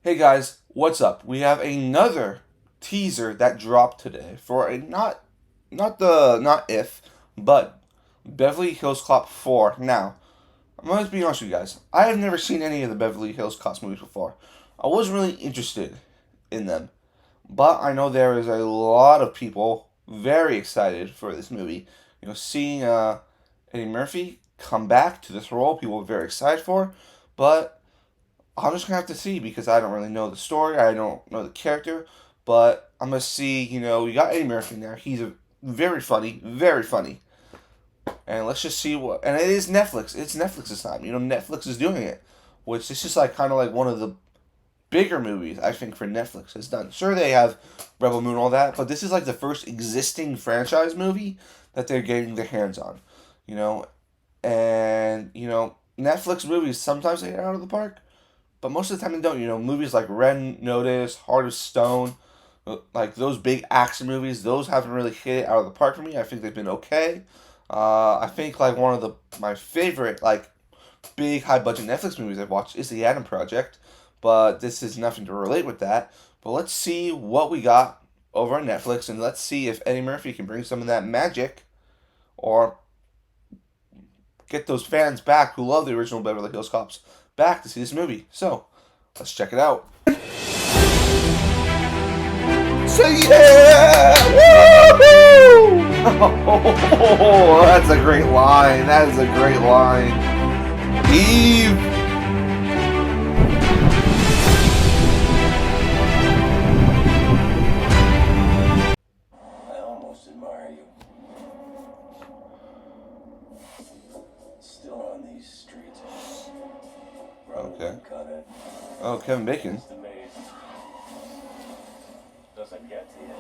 Hey guys, what's up? We have another teaser that dropped today for a not if, but Beverly Hills Cop 4. Now, I'm going to be honest with you guys. I have never seen any of the Beverly Hills Cop movies before. I wasn't really interested in them, but I know there is a lot of people very excited for this movie. Seeing Eddie Murphy come back to this role, people are very excited for, but I'm just gonna have to see because I don't really know the story. I don't know the character, but I'm gonna see. We got Eddie Murphy in there. He's a very funny, very funny. And let's just see what. And it is Netflix. It's Netflix's time. Netflix is doing it, which is just like kind of like one of the bigger movies I think for Netflix has done. Sure, they have Rebel Moon and all that, but this is like the first existing franchise movie that they're getting their hands on. You know, and Netflix movies sometimes they get out of the park, but most of the time they don't. Movies like Red Notice, Heart of Stone, like those big action movies, those haven't really hit it out of the park for me. I think they've been okay. I think like one of my favorite like big high budget Netflix movies I've watched is The Adam Project, but this is nothing to relate with that. But let's see what we got over on Netflix, and let's see if Eddie Murphy can bring some of that magic, or get those fans back who love the original Beverly Hills Cops back to see this movie. So, let's check it out. Say yeah! Woohoo! Oh, that's a great line. That is a great line. Eve! I almost admire you. Still on these streets. Okay. Cut it. Oh, Kevin Bacon. The maze doesn't get to you.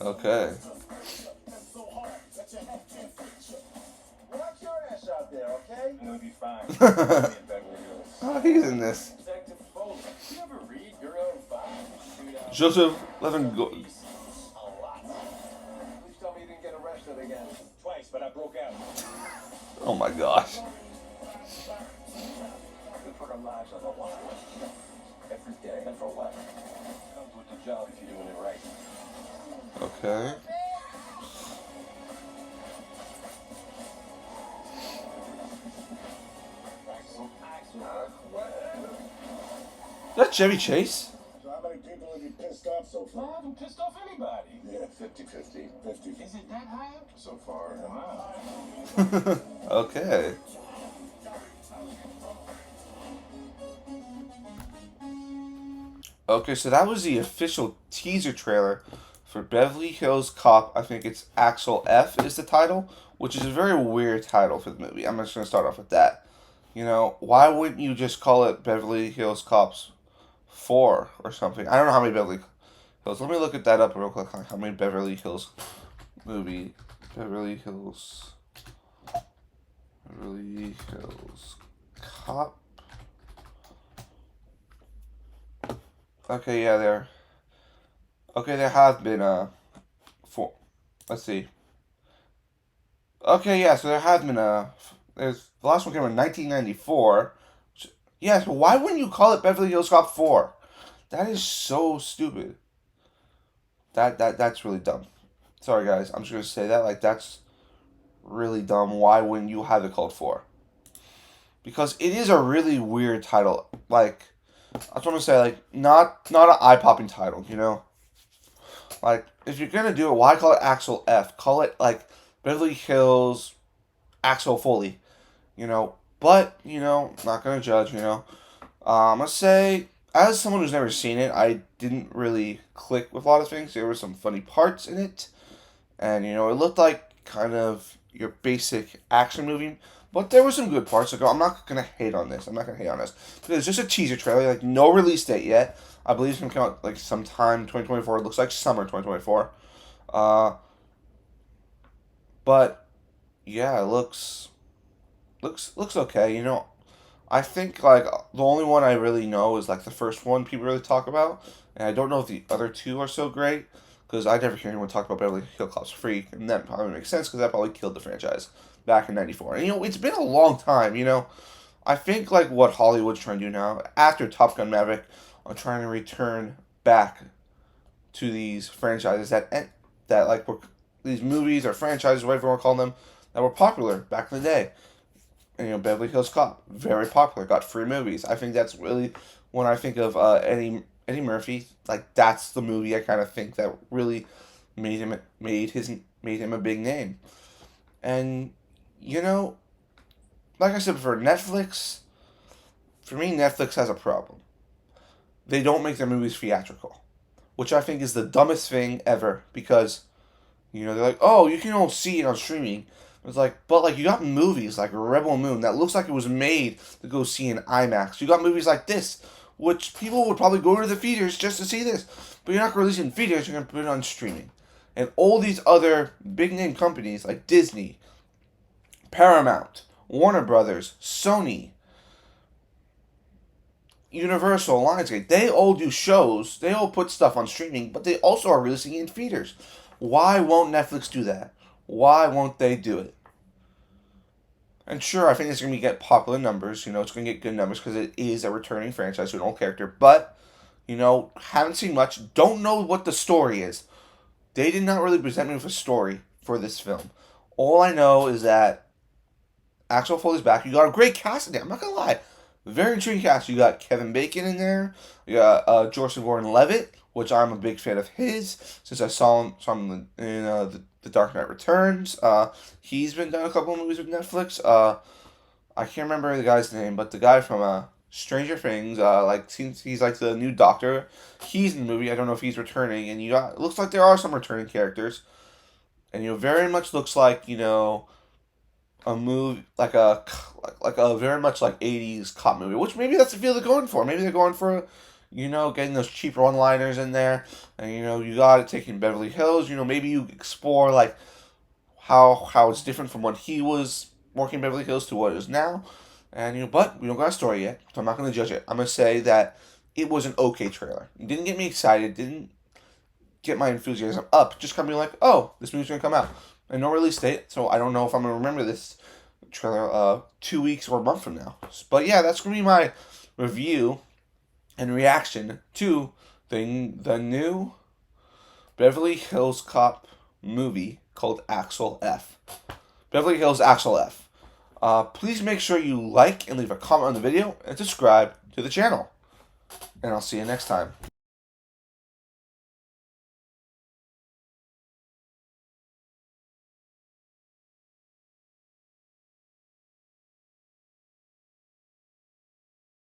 Okay. Relax your ass out there, okay? You'll be fine. Oh, he's in this. Detective Foley. You ever read your own file? Joseph Levin. A lot. Please tell me you didn't get arrested again. Twice, but I broke out. Oh my gosh. We put our lives on the line. Every day. And for what? Comes with the job if you're doing it right. Okay. Is that Chevy Chase? So how many people have you pissed off so I far? haven't pissed off anybody. Yeah, 50-50. 50. Is it that high up? So far. Wow. Okay. Okay, so that was the official teaser trailer for Beverly Hills Cop. I think it's Axel F is the title, which is a very weird title for the movie. I'm just going to start off with that. Why wouldn't you just call it Beverly Hills Cops 4 or something? I don't know how many Beverly Hills. Let me look at that up real quick. How many Beverly Hills Beverly Hills Cop. Okay, yeah, there have been four. Let's see. Okay, yeah, so there have been there's the last one came in 1994. Yeah, so why wouldn't you call it Beverly Hills Cop 4? That is so stupid. That's really dumb. Sorry guys, I'm just gonna say that, like, that's really dumb. Why wouldn't you have it called 4? Because it is a really weird title. Like, I just want to say, like, not an eye popping title, Like, if you're gonna do it, why call it Axel F? Call it like Beverly Hills Axel Foley, But not gonna judge, I'm gonna say, as someone who's never seen it, I didn't really click with a lot of things. There were some funny parts in it, and it looked like kind of your basic action movie. But there were some good parts. So I'm not gonna hate on this. Because it's just a teaser trailer, like no release date yet. I believe it's gonna come out like sometime 2024. It looks like summer 2024. But yeah, it looks okay. I think like the only one I really know is like the first one people really talk about, and I don't know if the other two are so great. because I never hear anyone talk about Beverly Hills Cop's Free, and that probably makes sense because that probably killed the franchise back in '94. And it's been a long time. I think like what Hollywood's trying to do now after Top Gun Maverick, are trying to return back to these franchises that like were these movies or franchises, whatever you want to call them, that were popular back in the day. And Beverly Hills Cop, very popular, got 3 movies. I think that's really when I think of Eddie Murphy, like that's the movie I kind of think that really made him a big name. And like I said before, for me, Netflix has a problem. They don't make their movies theatrical, which I think is the dumbest thing ever because, they're like, oh, you can all see it on streaming. It's like, but like you got movies like Rebel Moon that looks like it was made to go see in IMAX. You got movies like this, which people would probably go to the theaters just to see this. But you're not going to release it in theaters, you're going to put it on streaming. And all these other big name companies like Disney, Paramount, Warner Brothers, Sony, Universal, Lionsgate, they all do shows, they all put stuff on streaming, but they also are releasing it in theaters. Why won't Netflix do that? Why won't they do it? And sure, I think it's going to get popular numbers, it's going to get good numbers because it is a returning franchise to an old character, but, haven't seen much, don't know what the story is. They did not really present me with a story for this film. All I know is that Axel Foley's back. You got a great cast in there, I'm not going to lie. Very intriguing cast. You got Kevin Bacon in there. You got Gordon-Levitt, which I'm a big fan of his since I saw him in the Dark Knight Returns. He's been done a couple of movies with Netflix. I can't remember the guy's name, but the guy from Stranger Things, he's like the new Doctor. He's in the movie. I don't know if he's returning, and it looks like there are some returning characters, and very much looks like a movie like a very much like 80s cop movie, which maybe that's the feel they're going for. Maybe they're going for getting those cheap one-liners in there, and you got it taking Beverly Hills. Maybe you explore like how it's different from when he was working Beverly Hills to what it is now, and but we don't got a story yet, so I'm not going to judge it. I'm going to say that it was an okay trailer. It didn't get me excited, didn't get my enthusiasm up. Just kind of be like, oh, this movie's going to come out. And no release date, so I don't know if I'm going to remember this trailer 2 weeks or a month from now. But yeah, that's going to be my review and reaction to the new Beverly Hills Cop movie called Axel F. Beverly Hills Axel F. Please make sure you like and leave a comment on the video and subscribe to the channel. And I'll see you next time.